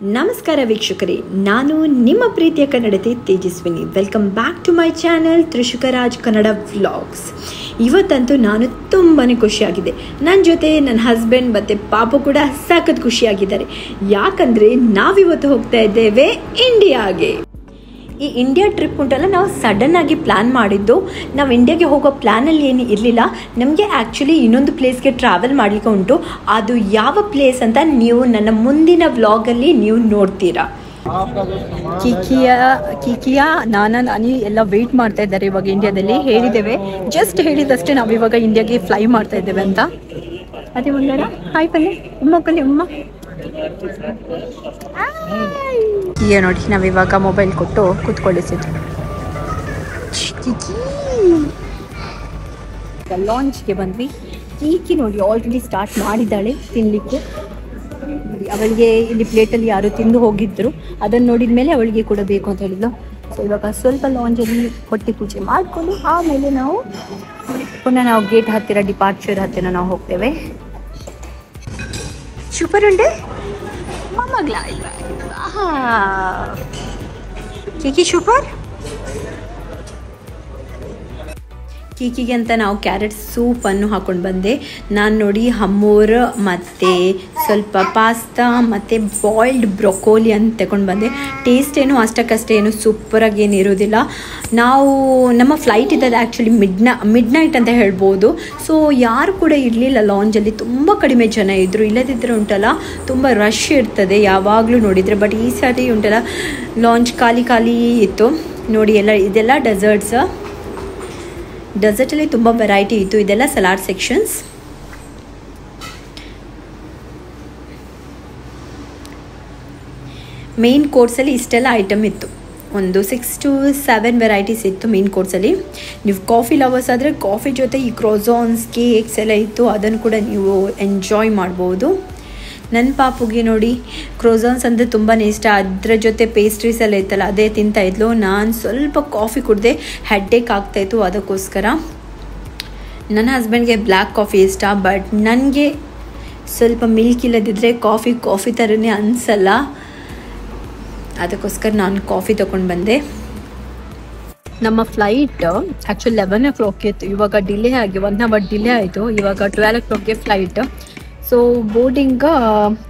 ನಮಸ್ಕಾರ ವೀಕ್ಷಕರೇ, ನಾನು ನಿಮ್ಮ ಪ್ರೀತಿಯ ಕನ್ನಡತಿ Tejaswini. Welcome back to my channel Trishukaraj Kannada vlogs. ಇವತ್ತಂತೂ ನಾನು ತುಂಬಾ ಖುಷಿಯಾಗಿದೆ. ನನ್ನ ಜೊತೆ ನನ್ನ ಹಸ್ಬೆಂಡ್ ಮತ್ತು ಪಾಪು ಕೂಡ ಸಖತ್ ಖುಷಿಯಾಗಿದ್ದಾರೆ. ಯಾಕಂದರೆ ನಾವಿವತ್ತು ಹೋಗ್ತಾ ಇದ್ದೇವೆ ಇಂಡಿಯಾಗೆ. ಈ ಇಂಡಿಯಾ ಟ್ರಿಪ್ ಉಂಟಲ್ಲ, ನಾವು ಸಡನ್ನಾಗಿ ಪ್ಲ್ಯಾನ್ ಮಾಡಿದ್ದು. ನಾವು ಇಂಡಿಯಾಗೆ ಹೋಗೋ ಪ್ಲ್ಯಾನಲ್ಲಿ ಏನು ಇರಲಿಲ್ಲ. ನಮಗೆ ಆ್ಯಕ್ಚುಲಿ ಇನ್ನೊಂದು ಪ್ಲೇಸ್ಗೆ ಟ್ರಾವೆಲ್ ಮಾಡಲಿಕ್ಕೆ ಉಂಟು. ಅದು ಯಾವ ಪ್ಲೇಸ್ ಅಂತ ನೀವು ನನ್ನ ಮುಂದಿನ ವ್ಲಾಗಲ್ಲಿ ನೀವು ನೋಡ್ತೀರಾ. ಕಿಕಿಯಾ ನಾನಿ ಎಲ್ಲ ವೆಯ್ಟ್ ಮಾಡ್ತಾ ಇದ್ದಾರೆ. ಇವಾಗ ಇಂಡಿಯಾದಲ್ಲಿ ಹೇಳಿದ್ದೇವೆ, ಜಸ್ಟ್ ಹೇಳಿದಷ್ಟೇ ನಾವು ಇವಾಗ ಇಂಡಿಯಾಗೆ ಫ್ಲೈ ಮಾಡ್ತಾ ಇದ್ದೇವೆ ಅಂತ. ಅದೇ ಒಂದಾರ ಹಾಯ್ ಪಲ್ಲೆ ಉಮ್ಮ ನೋಡಿ, ನಾವಿವಾಗ ಮೊಬೈಲ್ ಕೊಟ್ಟು ಕೂತ್ಕೊಳ್ಳಿಸಿದ್ವಿ. ಲಾಂಚ್ಗೆ ಬಂದ್ವಿ. ಕೀಕಿ ನೋಡಿ ಆಲ್ರೆಡಿ ಸ್ಟಾರ್ಟ್ ಮಾಡಿದ್ದಾಳೆ ತಿನ್ನಲಿಕ್ಕೆ. ಅವಳಿಗೆ ಇಲ್ಲಿ ಪ್ಲೇಟಲ್ಲಿ ಯಾರು ತಿಂದು ಹೋಗಿದ್ರು, ಅದನ್ನು ನೋಡಿದ ಮೇಲೆ ಅವಳಿಗೆ ಕೂಡ ಬೇಕು ಅಂತ ಹೇಳಿದ್ಲು. ಸೊ ಇವಾಗ ಸ್ವಲ್ಪ ಲಾಂಜಲ್ಲಿ ಹೊಟ್ಟೆ ಪೂಜೆ ಮಾಡಿಕೊಂಡು ಆಮೇಲೆ ನಾವು ಪುನಃ ಗೇಟ್ ಹತ್ತಿರ, ಡಿಪಾರ್ಚರ್ ಹತ್ತಿರ ನಾವು ಹೋಗ್ತೇವೆ. ಸೂಪರ್ ಉಂಡೆ ಮಮ್ಮಗ್ಲ ಇಲ್ಲ ಕಿಕಿ ಸೂಪರ್. ಕೀಕಿಗೆ ಅಂತ ನಾವು ಕ್ಯಾರೆಟ್ ಸೂಪನ್ನು ಹಾಕೊಂಡು ಬಂದೆ. ನಾನು ನೋಡಿ ಹಮ್ಮೂರ್ ಮತ್ತು ಸ್ವಲ್ಪ ಪಾಸ್ತಾ ಮತ್ತು ಬಾಯ್ಲ್ಡ್ ಬ್ರೊಕೋಲಿ ಅಂತ ತಗೊಂಡು ಬಂದೆ. ಟೇಸ್ಟ್ ಏನು ಅಷ್ಟಕ್ಕಷ್ಟೇ ಏನು ಸೂಪರಾಗಿ ಏನು ಇರೋದಿಲ್ಲ. ನಮ್ಮ ಫ್ಲೈಟ್ ಇದ್ದದ್ದು ಆ್ಯಕ್ಚುಲಿ ಮಿಡ್ ನೈಟ್ ಅಂತ ಹೇಳ್ಬೋದು. ಸೊ ಯಾರು ಕೂಡ ಇರಲಿಲ್ಲ ಲಾಂಜಲ್ಲಿ, ತುಂಬ ಕಡಿಮೆ ಜನ ಇದ್ದರು. ಇಲ್ಲದಿದ್ದರೆ ಉಂಟಲ್ಲ ತುಂಬ ರಶ್ ಇರ್ತದೆ ಯಾವಾಗಲೂ ನೋಡಿದರೆ. ಬಟ್ ಈ ಸಾರಿ ಉಂಟಲ್ಲ ಲಾಂಚ್ ಖಾಲಿ ಇತ್ತು ನೋಡಿ. ಇದೆಲ್ಲ ಡೆಸರ್ಟಲ್ಲಿ ತುಂಬ ವೆರೈಟಿ ಇತ್ತು. ಇದೆಲ್ಲ ಸಲಾಡ್ ಸೆಕ್ಷನ್ಸ್. ಮೇನ್ ಕೋರ್ಸಲ್ಲಿ ಇಷ್ಟೆಲ್ಲ ಐಟಮ್ ಇತ್ತು. ಒಂದು 6 to 7 ವೆರೈಟೀಸ್ ಇತ್ತು ಮೇನ್ ಕೋರ್ಸಲ್ಲಿ. ನೀವು ಕಾಫಿ ಲವರ್ಸ್ ಆದರೆ ಕಾಫಿ ಜೊತೆ ಈ ಕ್ರೋಸಾನ್ಸ್, ಕೇಕ್ಸ್ ಎಲ್ಲ ಇತ್ತು. ಅದನ್ನು ಕೂಡ ನೀವು ಎಂಜಾಯ್ ಮಾಡ್ಬೋದು. ನನ್ನ ಪಾಪುಗೆ ನೋಡಿ ಕ್ರೋಸಾನ್ಸ್ ಅಂದರೆ ತುಂಬಾ ಇಷ್ಟ. ಅದರ ಜೊತೆ ಪೇಸ್ಟ್ರೀಸ್ ಎಲ್ಲ ಇತ್ತಲ್ಲ, ಅದೇ ತಿಂತಾಯಿದ್ಲು. ನಾನು ಸ್ವಲ್ಪ ಕಾಫಿ ಕುಡಿದೆ, ಹೆಡ್ಡೇಕ್ ಆಗ್ತಾಯಿತ್ತು. ಅದಕ್ಕೋಸ್ಕರ ನನ್ನ ಹಸ್ಬೆಂಡ್ಗೆ ಬ್ಲ್ಯಾಕ್ ಕಾಫಿ ಇಷ್ಟ. ಬಟ್ ನನಗೆ ಸ್ವಲ್ಪ ಮಿಲ್ಕ್ ಇಲ್ಲದಿದ್ದರೆ ಕಾಫಿ ಥರನೇ ಅನಿಸಲ್ಲ. ಅದಕ್ಕೋಸ್ಕರ ನಾನು ಕಾಫಿ ತೊಗೊಂಡು ಬಂದೆ. ನಮ್ಮ ಫ್ಲೈಟ್ ಆ್ಯಕ್ಚುಲಿ 11 o'clock ಇತ್ತು. ಇವಾಗ ಡಿಲೇ ಆಗಿ 1 hour ಡಿಲೇ ಆಯಿತು. ಇವಾಗ 12 o'clockಗೆ ಫ್ಲೈಟ್. ಸೊ ಬೋರ್ಡಿಂಗ್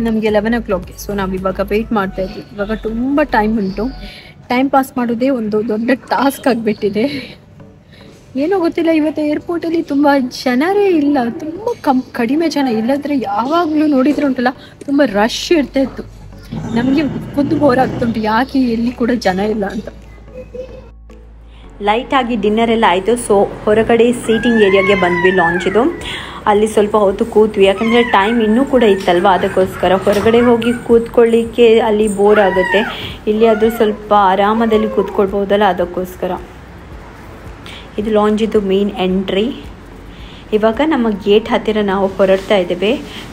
ನಮಗೆ 11 o'clockಗೆ. ಸೊ ನಾವು ಇವಾಗ ವೆಯ್ಟ್ ಮಾಡ್ತಾಯಿದ್ವಿ. ಇವಾಗ ತುಂಬ ಟೈಮ್ ಉಂಟು. ಟೈಮ್ ಪಾಸ್ ಮಾಡೋದೇ ಒಂದು ದೊಡ್ಡ ಟಾಸ್ಕ್ ಆಗಿಬಿಟ್ಟಿದೆ. ಏನೋ ಗೊತ್ತಿಲ್ಲ, ಇವತ್ತು ಏರ್ಪೋರ್ಟಲ್ಲಿ ತುಂಬ ಜನರೇ ಇಲ್ಲ. ತುಂಬ ಕಡಿಮೆ ಜನ. ಇಲ್ಲದ್ರೆ ಯಾವಾಗಲೂ ನೋಡಿದ್ರೆ ಉಂಟಲ್ಲ ತುಂಬ ರಶ್ ಇರ್ತಾಯಿತ್ತು. ನಮಗೆ ಖುದ್ದು ಬೋರ್ ಆಗ್ತುಂಟು, ಯಾಕೆ ಎಲ್ಲಿ ಕೂಡ ಜನ ಇಲ್ಲ ಅಂತ. ಲೈಟಾಗಿ ಡಿನ್ನರ್ ಎಲ್ಲ ಆಯಿತು. ಸೊ ಹೊರಗಡೆ ಸೀಟಿಂಗ್ ಏರಿಯಾಗೆ ಬಂದ್ವಿ ಲಾಂಚಿದು. ಅಲ್ಲಿ ಸ್ವಲ್ಪ ಹೊತ್ತು ಕೂತ್ವಿ, ಯಾಕಂದರೆ ಟೈಮ್ ಇನ್ನೂ ಕೂಡ ಇತ್ತಲ್ವ. ಅದಕ್ಕೋಸ್ಕರ ಹೊರಗಡೆ ಹೋಗಿ ಕೂತ್ಕೊಳ್ಳಿಕ್ಕೆ ಅಲ್ಲಿ ಬೋರ್ ಆಗುತ್ತೆ. ಇಲ್ಲಿ ಅದು ಸ್ವಲ್ಪ ಆರಾಮದಲ್ಲಿ ಕೂತ್ಕೊಳ್ಬೋದಲ್ಲ, ಅದಕ್ಕೋಸ್ಕರ. ಇದು ಲಾಂಜಿದು ಮೇನ್ ಎಂಟ್ರಿ. ಇವಾಗ ನಮ್ಮ ಗೇಟ್ ಹತ್ತಿರ ನಾವು ಹೊರಡ್ತಾ ಇದ್ದೇವೆ.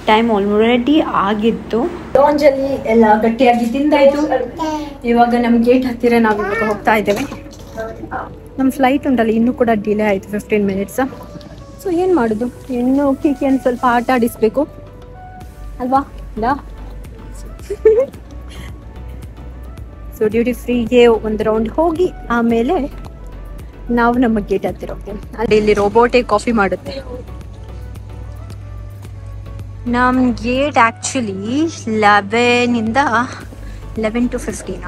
ಟೈಮ್ ಆಲ್ರೆಡಿ ಆಗಿತ್ತು. ಲಾಂಜಲ್ಲಿ ಎಲ್ಲ ಗಟ್ಟಿಯಾಗಿ ತಿಂದಾಯಿತು. ಇವಾಗ ನಮ್ಮ ಗೇಟ್ ಹತ್ತಿರ ನಾವು ಇವಾಗ ಹೋಗ್ತಾ ಇದ್ದೇವೆ. ನಮ್ಮ ಫ್ಲೈಟ್ ಉಂಟಲ್ಲ ಇನ್ನೂ ಕೂಡ ಡಿಲೇ ಆಯಿತು 15 minutes. ಸೊ ಏನು ಮಾಡೋದು, ಇನ್ನು ಕೀಕಿಯನ್ನು ಸ್ವಲ್ಪ ಆಟ ಆಡಿಸ್ಬೇಕು ಅಲ್ವಾ. ಇಲ್ಲ ಸೊ ಡ್ಯೂಟಿ ಫ್ರೀಗೆ ಒಂದು ರೌಂಡ್ ಹೋಗಿ ಆಮೇಲೆ ನಾವು ನಮ್ಮ ಗೇಟ್ ಹತ್ತಿರ ಹೋಗ್ತೇವೆ. ಅಲ್ಲಿ ಇಲ್ಲಿ ರೋಬೋಟೇ ಕಾಫಿ ಮಾಡುತ್ತೆ. ನಮ್ಮ ಗೇಟ್ ಆ್ಯಕ್ಚುಲಿ 11 to 15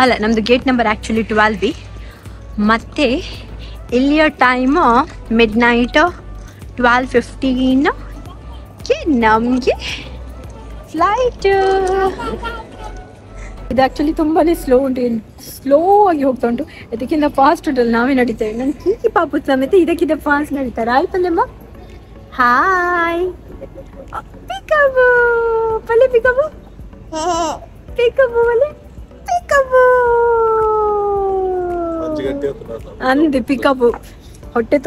ಅಲ್ಲ, ನಮ್ಮದು ಗೇಟ್ ನಂಬರ್ ಆ್ಯಕ್ಚುಲಿ 12B. ಮತ್ತು ಇಲ್ಲಿಯ ಟೈಮು ಮಿಡ್ ನೈಟ್ 12:15ಗೆ ನಮಗೆ ಫ್ಲೈಟ್. ಇದು ಆ್ಯಕ್ಚುಲಿ ತುಂಬಾ ಸ್ಲೋ ಆಗಿ ಹೋಗ್ತಾ ಉಂಟು. ಇದಕ್ಕಿಂತ ಫಾಸ್ಟ್ ಉಂಟಲ್ಲ ನಾವೇ ನಡೀತೇವೆ. ನನ್ನ ಕೀಕಿ ಪಾಪು ಸಮೇತ ಇದಕ್ಕಿಂತ ಫಾಸ್ಟ್ ನಡೀತಾರೆ. ಆಯ್ತಲ್ಲಮ್ಮ. ಹಾಯ್ ಪಿಕಬು ಪಲ್ಲೆ, ಪಿಕಬು ಪಲ್ಲೆ, ಪಿಕಬು ಅಂದೆ. ಪಿಕಬು ಹೊಟ್ಟೆ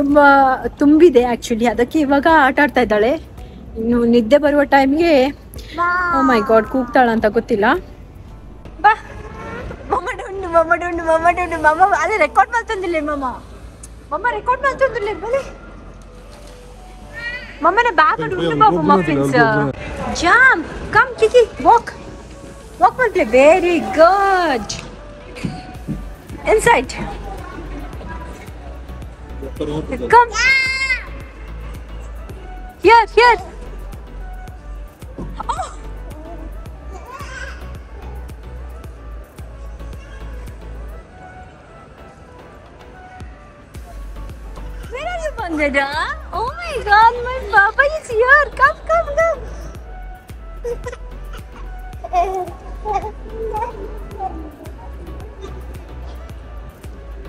ತುಂಬಿದೆ ಆ್ಯಕ್ಚುಲಿ, ಅದಕ್ಕೆ ಇವಾಗ ಆಟ ಆಡ್ತಾ ಇದ್ದಾಳೆ. ಇನ್ನು ನಿದ್ದೆ ಬರುವ ಟೈಮ್ಗೆ ಓ ಮೈ ಗಾಡ್ ಕೂಗ್ತಾಳ ಅಂತ ಗೊತ್ತಿಲ್ಲ. ಬಾ ಮಮ್ಮ ಅದೇ ರೆಕಾರ್ಡ್ ಮಾಡ್ತಂದಿಲ್ಲ ಮಮ್ಮ ರೆಕಾರ್ಡ್ ಮಾಡ್ತಂದಿಲ್ಲ ಬಲಿ ಮಮ್ಮನ ಬ್ಯಾಗ್ ಉಂಟು ಬಾಬು ಮಫಿನ್ಸ್ ಜಾಮ್ ಕಮ್ Kiki walk Walk and play. Very good. Inside. Come. Here. Oh. Where are you, Pandita? Oh my God, my Papa is here. Come.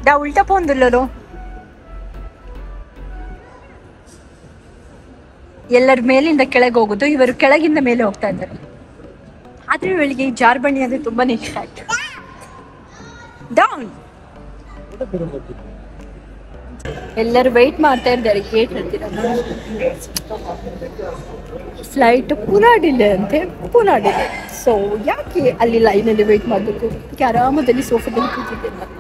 Da ulta pondullalo. ಎಲ್ಲರ ಮೇಲಿಂದ ಕೆಳಗೆ ಹೋಗೋದು, ಇವರು ಕೆಳಗಿಂದ ಮೇಲೆ ಹೋಗ್ತಾ ಇದ್ದಾರೆ. ಆದ್ರೆ ಇವಳಿಗೆ ಈ ಜಾರ್ಬಂಡಿ ಅಂದ್ರೆ ತುಂಬಾನೇ ಇಷ್ಟ ಆಯ್ತು. ಡೌನ್. ಎಲ್ಲರೂ ವೆಯ್ಟ್ ಮಾಡ್ತಾ ಇದ್ದಾರೆ ಗೇಟ್ ಹತ್ತಿರ. ಫ್ಲೈಟ್ ಪುನಃ ಡಿಲೇ ಅಂತೆ, ಸೊ ಯಾಕೆ ಅಲ್ಲಿ ಲೈನಲ್ಲಿ ವೆಯ್ಟ್ ಮಾಡಬೇಕು? ಆರಾಮದಲ್ಲಿ ಸೋಫಾದಲ್ಲಿ ಕೂತಿದ್ದೆ ನಾನು.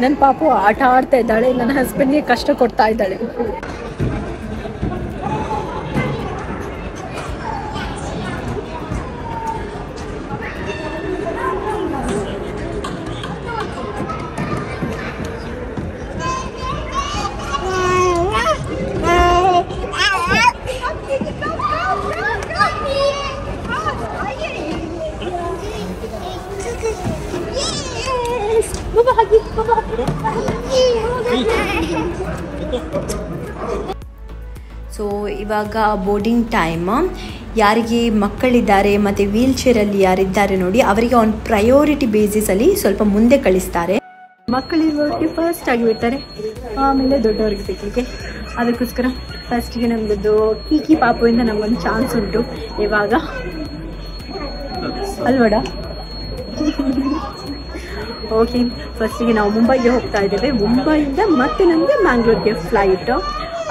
ನನ್ನ ಪಾಪು ಆಟ ಆಡ್ತಾ ಇದ್ದಾಳೆ, ನನ್ನ ಹಸ್ಬೆಂಡ್ಗೆ ಕಷ್ಟ ಕೊಡ್ತಾ ಇದ್ದಾಳೆ. ಸೊ ಇವಾಗ ಬೋರ್ಡಿಂಗ್ ಟೈಮ್. ಯಾರಿಗೆ ಮಕ್ಕಳಿದ್ದಾರೆ ಮತ್ತು ವೀಲ್ ಚೇರಲ್ಲಿ ಯಾರಿದ್ದಾರೆ ನೋಡಿ, ಅವರಿಗೆ ಒಂದು ಪ್ರಯಾರಿಟಿ ಬೇಸಿಸಲ್ಲಿ ಸ್ವಲ್ಪ ಮುಂದೆ ಕಳಿಸ್ತಾರೆ. ಮಕ್ಕಳಿರೋರಿಗೆ ಫಸ್ಟ್ ಆಗಿಬಿಡ್ತಾರೆ, ಆಮೇಲೆ ದೊಡ್ಡವ್ರಿಗೆ ಬೇಕಿಗೆ. ಅದಕ್ಕೋಸ್ಕರ ಫಸ್ಟಿಗೆ ನಮ್ಮದು ಕೀಕಿ ಪಾಪುವಿಂದ ನಮಗೊಂದು ಚಾನ್ಸ್ ಉಂಟು ಇವಾಗ, ಅಲ್ವಡ? ಓಕೆ, ಫಸ್ಟಿಗೆ ನಾವು ಮುಂಬೈಗೆ ಹೋಗ್ತಾ ಇದ್ದೇವೆ. ಮುಂಬೈಯಿಂದ ಮತ್ತೆ ನಮಗೆ ಮ್ಯಾಂಗ್ಳೂರ್ಗೆ ಫ್ಲೈಟ್.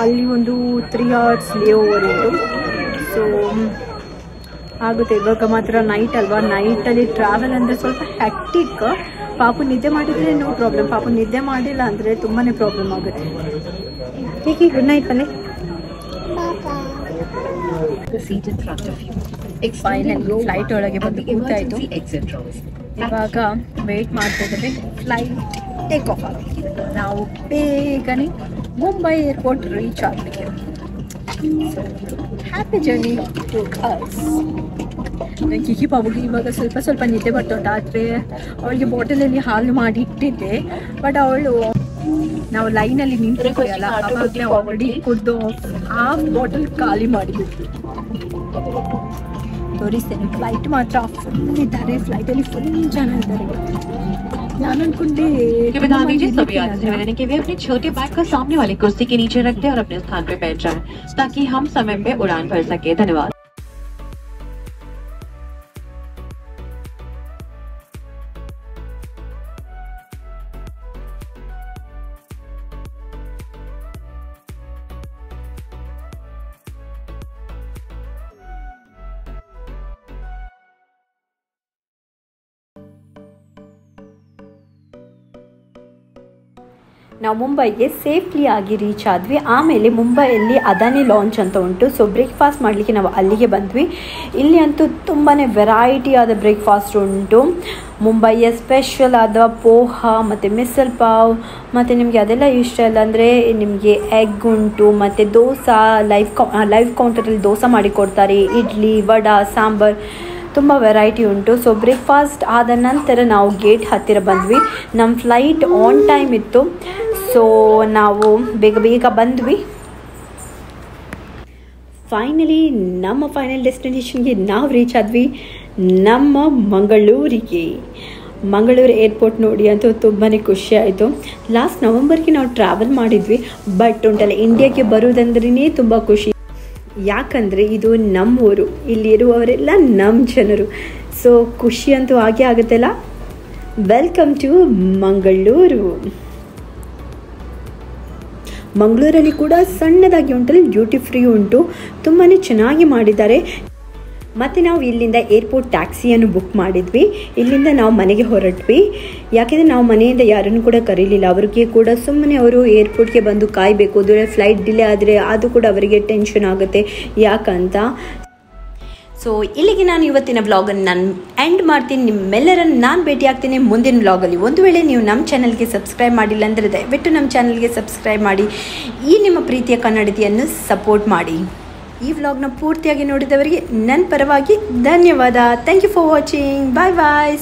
ಅಲ್ಲಿ ಒಂದು 3 hours ಲೇ ಓವರ್ ಉಂಟು. ಸೊ ಆಗುತ್ತೆ. ಇವಾಗ ಮಾತ್ರ ನೈಟ್ ಅಲ್ವಾ, ನೈಟಲ್ಲಿ ಟ್ರಾವೆಲ್ ಅಂದರೆ ಸ್ವಲ್ಪ ಹ್ಯಾಕ್ಟಿಕ್. ಪಾಪು ನಿದ್ದೆ ಮಾಡಿದರೆ ನೋ ಪ್ರಾಬ್ಲಮ್, ಪಾಪು ನಿದ್ದೆ ಮಾಡಿಲ್ಲ ಅಂದರೆ ತುಂಬಾ ಪ್ರಾಬ್ಲಮ್ ಆಗುತ್ತೆ. ಹೀಗೆ ಗುಡ್ ನೈಟ್ ಬನ್ನಿ. ಫೈನಲಿ ಫ್ಲೈಟ್ ಒಳಗೆ ಬಂದು ಕೂತಾಯಿತು. ಇವಾಗ ವೇಟ್ ಮಾಡ್ತಿದ್ದೇವೆ ಫ್ಲೈಟ್ ಟೇಕ್ ಆಫ್ ಆಗಲಿಕ್ಕೆ. ನಾವು ಬೇಗನೆ ಮುಂಬೈ ಏರ್ಪೋರ್ಟ್ ರೀಚ್ ಆಗಲಿಕ್ಕೆ. Happy journey to us. Kiki ಪಾಪುಗೆ ಇವಾಗ ಸ್ವಲ್ಪ ನಿದ್ದೆ ಬರ್ತುಂಟು. ಆದರೆ ಅವಳಿಗೆ ಬಾಟಲಲ್ಲಿ ಹಾಲು ಮಾಡಿ ಇಟ್ಟಿದ್ದೆ, ಬಟ್ ಅವಳು ನಾವು ಲೈನಲ್ಲಿ ನಿಂತಿರ್ತೀವಲ್ಲ ಅವಾಗಲೇ ಆಲ್ರೆಡಿ ಕುಡಿದು ಹಾಫ್ ಬಾಟಲ್ ಖಾಲಿ ಮಾಡಿಬಿಟ್ರು. ತೋರಿಸ್ತೇನೆ. ಫ್ಲೈಟ್ ಮಾತ್ರ ಫುಲ್ ಇದ್ದಾರೆ, ಫ್ಲೈಟಲ್ಲಿ ಫುಲ್ ಜನ ಇದ್ದಾರೆ. ನಾನು ಅನ್ಕೊಂಡೆ अपने छोटे बैग को सामने वाली कुर्सी के नीचे रख दे और अपने स्थान पे बैठ जाए ताकि हम समय पे उड़ान भर सके। धन्यवाद। ನಾವು ಮುಂಬೈಗೆ ಸೇಫ್ಲಿ ಆಗಿ ರೀಚ್ ಆದ್ವಿ. ಆಮೇಲೆ ಮುಂಬೈಯಲ್ಲಿ ಅದಾನಿ ಲಾಂಚ್ ಅಂತ ಉಂಟು. ಸೊ ಬ್ರೇಕ್ಫಾಸ್ಟ್ ಮಾಡಲಿಕ್ಕೆ ನಾವು ಅಲ್ಲಿಗೆ ಬಂದ್ವಿ. ಇಲ್ಲಿ ಅಂತೂ ತುಂಬಾ ವೆರೈಟಿ ಆದ ಬ್ರೇಕ್ಫಾಸ್ಟ್ ಉಂಟು. ಮುಂಬೈಯ ಸ್ಪೆಷಲ್ ಆದ ಪೋಹ ಮತ್ತು ಮಿಸಲ್ ಪಾವ್, ಮತ್ತು ನಿಮಗೆ ಅದೆಲ್ಲ ಇಷ್ಟ ಇಲ್ಲ ಅಂದರೆ ನಿಮಗೆ ಎಗ್ ಉಂಟು, ಮತ್ತು ದೋಸೆ ಲೈವ್ ಕೌಂಟರಲ್ಲಿ ದೋಸೆ ಮಾಡಿಕೊಡ್ತಾರೆ. ಇಡ್ಲಿ, ವಡಾ, ಸಾಂಬಾರ್, ತುಂಬ ವೆರೈಟಿ ಉಂಟು. ಸೊ ಬ್ರೇಕ್ಫಾಸ್ಟ್ ಆದ ನಂತರ ನಾವು ಗೇಟ್ ಹತ್ತಿರ ಬಂದ್ವಿ. ನಮ್ಮ ಫ್ಲೈಟ್ ಆನ್ ಟೈಮ್ ಇತ್ತು, ಸೊ ನಾವು ಬೇಗ ಬಂದ್ವಿ. ಫೈನಲಿ ನಮ್ಮ ಫೈನಲ್ ಡೆಸ್ಟಿನೇಷನ್ಗೆ ನಾವು ರೀಚ್ ಆದ್ವಿ, ನಮ್ಮ ಮಂಗಳೂರಿಗೆ. ಮಂಗಳೂರು ಏರ್ಪೋರ್ಟ್ ನೋಡಿ ಅಂತೂ ತುಂಬಾ ಖುಷಿ ಆಯಿತು. ಲಾಸ್ಟ್ ನವಂಬರ್ಗೆ ನಾವು ಟ್ರಾವೆಲ್ ಮಾಡಿದ್ವಿ, ಬಟ್ ಉಂಟಲ್ಲ ಇಂಡಿಯಾಗೆ ಬರೋದಂದ್ರೇ ತುಂಬ ಖುಷಿ. ಯಾಕಂದರೆ ಇದು ನಮ್ಮೂರು, ಇಲ್ಲಿರುವವರೆಲ್ಲ ನಮ್ಮ ಜನರು. ಸೊ ಖುಷಿ ಅಂತೂ ಹಾಗೆ ಆಗುತ್ತಲ್ಲ. Welcome to Mangaluru. ಮಂಗಳೂರಲ್ಲಿ ಕೂಡ ಸಣ್ಣದಾಗಿ ಉಂಟಲ್ಲ ಡ್ಯೂಟಿ ಫ್ರೀ ಉಂಟು, ತುಂಬಾ ಚೆನ್ನಾಗಿ ಮಾಡಿದ್ದಾರೆ. ಮತ್ತು ನಾವು ಇಲ್ಲಿಂದ ಏರ್ಪೋರ್ಟ್ ಟ್ಯಾಕ್ಸಿಯನ್ನು ಬುಕ್ ಮಾಡಿದ್ವಿ. ಇಲ್ಲಿಂದ ನಾವು ಮನೆಗೆ ಹೊರಟ್ವಿ. ಯಾಕೆಂದರೆ ನಾವು ಮನೆಯಿಂದ ಯಾರನ್ನು ಕೂಡ ಕರೀಲಿಲ್ಲ. ಅವರಿಗೆ ಕೂಡ ಸುಮ್ಮನೆ ಅವರು ಏರ್ಪೋರ್ಟ್ಗೆ ಬಂದು ಕಾಯಬೇಕು, ಫ್ಲೈಟ್ ಡಿಲೇ ಆದರೆ ಅದು ಕೂಡ ಅವರಿಗೆ ಟೆನ್ಷನ್ ಆಗುತ್ತೆ ಯಾಕಂತ. ಸೊ ಇಲ್ಲಿಗೆ ನಾನು ಇವತ್ತಿನ ವ್ಲಾಗನ್ನು ನಾನು ಎಂಡ್ ಮಾಡ್ತೀನಿ. ನಿಮ್ಮೆಲ್ಲರನ್ನು ನಾನು ಭೇಟಿ ಆಗ್ತೀನಿ ಮುಂದಿನ ವ್ಲಾಗಲ್ಲಿ. ಒಂದು ವೇಳೆ ನೀವು ನಮ್ಮ ಚಾನಲ್ಗೆ ಸಬ್ಸ್ಕ್ರೈಬ್ ಮಾಡಿಲ್ಲ ಅಂದರೆ ದಯವಿಟ್ಟು ನಮ್ಮ ಚಾನಲ್ಗೆ ಸಬ್ಸ್ಕ್ರೈಬ್ ಮಾಡಿ ಈ ನಿಮ್ಮ ಪ್ರೀತಿಯ ಕನ್ನಡತಿಯನ್ನು ಸಪೋರ್ಟ್ ಮಾಡಿ. ಈ ವ್ಲಾಗ್ನ ಪೂರ್ತಿಯಾಗಿ ನೋಡಿದವರಿಗೆ ನನ್ನ ಪರವಾಗಿ ಧನ್ಯವಾದ. Thank you for watching. Bye bye.